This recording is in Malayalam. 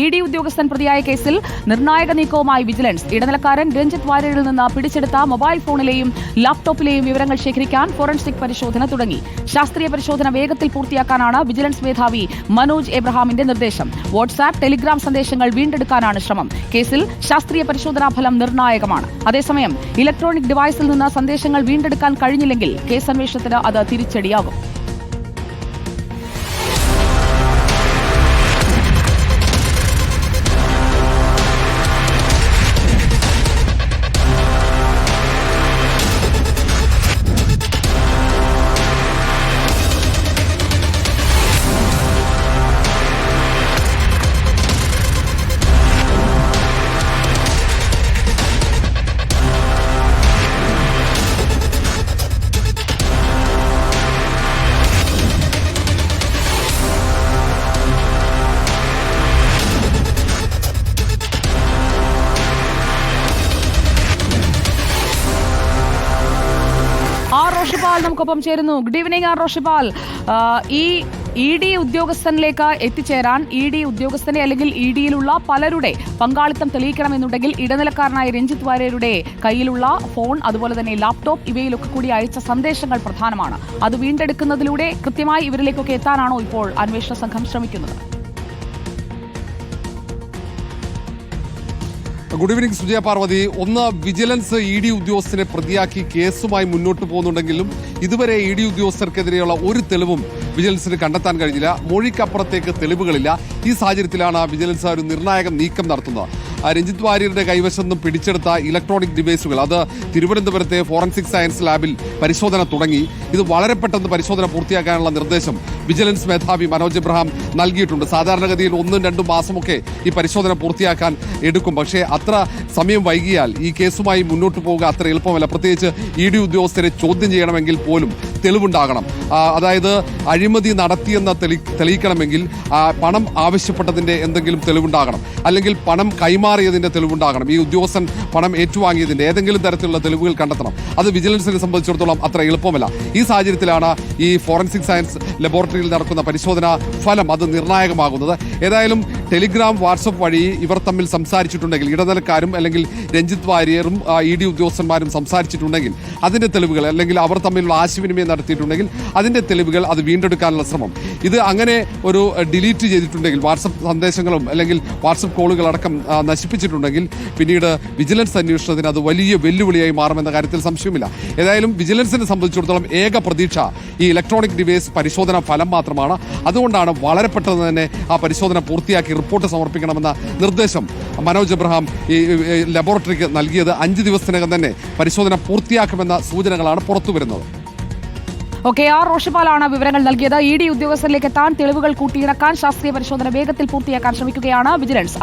ED ഉദ്യോഗസ്ഥൻ പ്രതിയായ കേസിൽ നിർണായക നീക്കവുമായി വിജിലൻസ്. ഇടനിലക്കാരൻ രഞ്ജിത്ത് വാര്യരിൽ നിന്ന് പിടിച്ചെടുത്ത മൊബൈൽ ഫോണിലെയും ലാപ്ടോപ്പിലെയും വിവരങ്ങൾ ശേഖരിക്കാൻ ഫോറൻസിക് പരിശോധന തുടങ്ങി. ശാസ്ത്രീയ പരിശോധന വേഗത്തിൽ പൂർത്തിയാക്കാനാണ് വിജിലൻസ് മേധാവി മനോജ് എബ്രഹാമിന്റെ നിർദ്ദേശം. വാട്സാപ്പ്, ടെലിഗ്രാം സന്ദേശങ്ങൾ വീണ്ടെടുക്കാനാണ് ശ്രമം. കേസിൽ ശാസ്ത്രീയ പരിശോധനാ ഫലം നിർണായകമാണ്. അതേസമയം ഇലക്ട്രോണിക് ഡിവൈസിൽ നിന്ന് സന്ദേശങ്ങൾ വീണ്ടെടുക്കാൻ കഴിഞ്ഞില്ലെങ്കിൽ കേസന്വേഷണത്തിന് അത് തിരിച്ചടിയാകും. റോഷിപാൽ നമുക്കൊപ്പം ചേരുന്നു. Good evening Roshipal. ഈ ED ഉദ്യോഗസ്ഥനിലേക്ക് എത്തിച്ചേരാൻ ED ഉദ്യോഗസ്ഥനെ അല്ലെങ്കിൽ EDയിലുള്ള പലരുടെ പങ്കാളിത്തം തെളിയിക്കണമെന്നുണ്ടെങ്കിൽ ഇടനിലക്കാരനായ രഞ്ജിത്ത് വാര്യരുടെ കയ്യിലുള്ള ഫോൺ, അതുപോലെ തന്നെ ലാപ്ടോപ്പ്, ഇവയിലൊക്കെ കൂടി അയച്ച സന്ദേശങ്ങൾ പ്രധാനമാണ്. അത് വീണ്ടെടുക്കുന്നതിലൂടെ കൃത്യമായി ഇവരിലേക്കൊക്കെ എത്താനാണോ ഇപ്പോൾ അന്വേഷണ സംഘം ശ്രമിക്കുന്നത്? Good evening Sujaya Parvathy. ഒന്ന്, വിജിലൻസ് ED ഉദ്യോഗസ്ഥനെ പ്രതിയാക്കി കേസുമായി മുന്നോട്ട് പോകുന്നുണ്ടെങ്കിലും ഇതുവരെ ED ഉദ്യോഗസ്ഥർക്കെതിരെയുള്ള ഒരു തെളിവും വിജിലൻസിന് കണ്ടെത്താൻ കഴിഞ്ഞില്ല. മൊഴിക്കപ്പുറത്തേക്ക് തെളിവുകളില്ല. ഈ സാഹചര്യത്തിലാണ് വിജിലൻസ് ഒരു നിർണായക നീക്കം നടത്തുന്നത്. രഞ്ജിത്ത് വാര്യരുടെ കൈവശം നിന്നും പിടിച്ചെടുത്ത ഇലക്ട്രോണിക് ഡിവൈസുകൾ അത് തിരുവനന്തപുരത്തെ ഫോറൻസിക് സയൻസ് ലാബിൽ പരിശോധന തുടങ്ങി. ഇത് വളരെ പെട്ടെന്ന് പരിശോധന പൂർത്തിയാക്കാനുള്ള നിർദ്ദേശം വിജിലൻസ് മേധാവി മനോജ് എബ്രഹാം നൽകിയിട്ടുണ്ട്. സാധാരണഗതിയിൽ 1-2 മാസമൊക്കെ ഈ പരിശോധന പൂർത്തിയാക്കാൻ എടുക്കും. പക്ഷേ അത്ര സമയം വൈകിയാൽ ഈ കേസുമായി മുന്നോട്ട് പോവുക അത്ര എളുപ്പമല്ല. പ്രത്യേകിച്ച് ED ഉദ്യോഗസ്ഥരെ ചോദ്യം ചെയ്യണമെങ്കിൽ പോലും തെളിവുണ്ടാകണം. അതായത് അഴിമതി നടത്തിയെന്ന് തെളിയിക്കണമെങ്കിൽ പണം ആവശ്യപ്പെട്ടതിന്റെ എന്തെങ്കിലും തെളിവുണ്ടാകണം, അല്ലെങ്കിൽ പണം കൈമാറിയതിന്റെ തെളിവുണ്ടാകണം. ഈ ഉദ്യോഗസ്ഥൻ പണം ഏറ്റുവാങ്ങിയതിന്റെ ഏതെങ്കിലും തരത്തിലുള്ള തെളിവുകൾ കണ്ടെത്തണം. അത് വിജിലൻസിനെ സംബന്ധിച്ചിടത്തോളം അത്ര എളുപ്പമല്ല. ഈ സാഹചര്യത്തിലാണ് ഈ ഫോറൻസിക് സയൻസ് ലബോറട്ടറിയിൽ നടക്കുന്ന പരിശോധനാ ഫലം അത് നിർണായകമാകുന്നത്. ഏതായാലും ടെലിഗ്രാം, വാട്സപ്പ് വഴി ഇവർ തമ്മിൽ സംസാരിച്ചിട്ടുണ്ടെങ്കിൽ, ഇടനിലക്കാരും അല്ലെങ്കിൽ രഞ്ജിത്ത് വാര്യരും ED ഉദ്യോഗസ്ഥന്മാരും സംസാരിച്ചിട്ടുണ്ടെങ്കിൽ അതിന്റെ തെളിവുകൾ, അല്ലെങ്കിൽ അവർ തമ്മിലുള്ള ആശയവിനിമയം നടത്തിയിട്ടുണ്ടെങ്കിൽ അതിന്റെ തെളിവുകൾ അത് വീണ്ടെടുക്കാനുള്ള ശ്രമം. ഇത് അങ്ങനെ ഒരു ഡിലീറ്റ് ചെയ്തിട്ടുണ്ടെങ്കിൽ, വാട്സപ്പ് സന്ദേശങ്ങളും അല്ലെങ്കിൽ വാട്സപ്പ് കോളുകൾ അടക്കം നശിപ്പിച്ചിട്ടുണ്ടെങ്കിൽ പിന്നീട് വിജിലൻസ് അന്വേഷണത്തിന് അത് വലിയ വെല്ലുവിളിയായി മാറുമെന്ന കാര്യത്തിൽ സംശയമില്ല. ഏതായാലും വിജിലൻസിനെ സംബന്ധിച്ചിടത്തോളം ഏക പ്രതീക്ഷ ഈ ഇലക്ട്രോണിക് ഡിവൈസ് പരിശോധന ഫലം മാത്രമാണ്. അതുകൊണ്ടാണ് വളരെ പെട്ടെന്ന് തന്നെ ആ പരിശോധന പൂർത്തിയാക്കി റിപ്പോർട്ട് സമർപ്പിക്കണമെന്ന നിർദ്ദേശം മനോജ് എബ്രഹാം ഈ ലബോറട്ടറിക്ക് നൽകിയത്. 5 ദിവസത്തിനകം തന്നെ പരിശോധന പൂർത്തിയാക്കുമെന്ന സൂചനകളാണ് പുറത്തുവരുന്നത്. റോഷിപാലാണ് വിവരങ്ങൾ നൽകിയത്. ED ഉദ്യോഗസ്ഥരിലേക്ക് എത്താൻ തെളിവുകൾ കൂട്ടിയിണക്കാൻ ശാസ്ത്രീയ പരിശോധന വേഗത്തിൽ പൂർത്തിയാക്കാൻ ശ്രമിക്കുകയാണ് വിജിലൻസ്.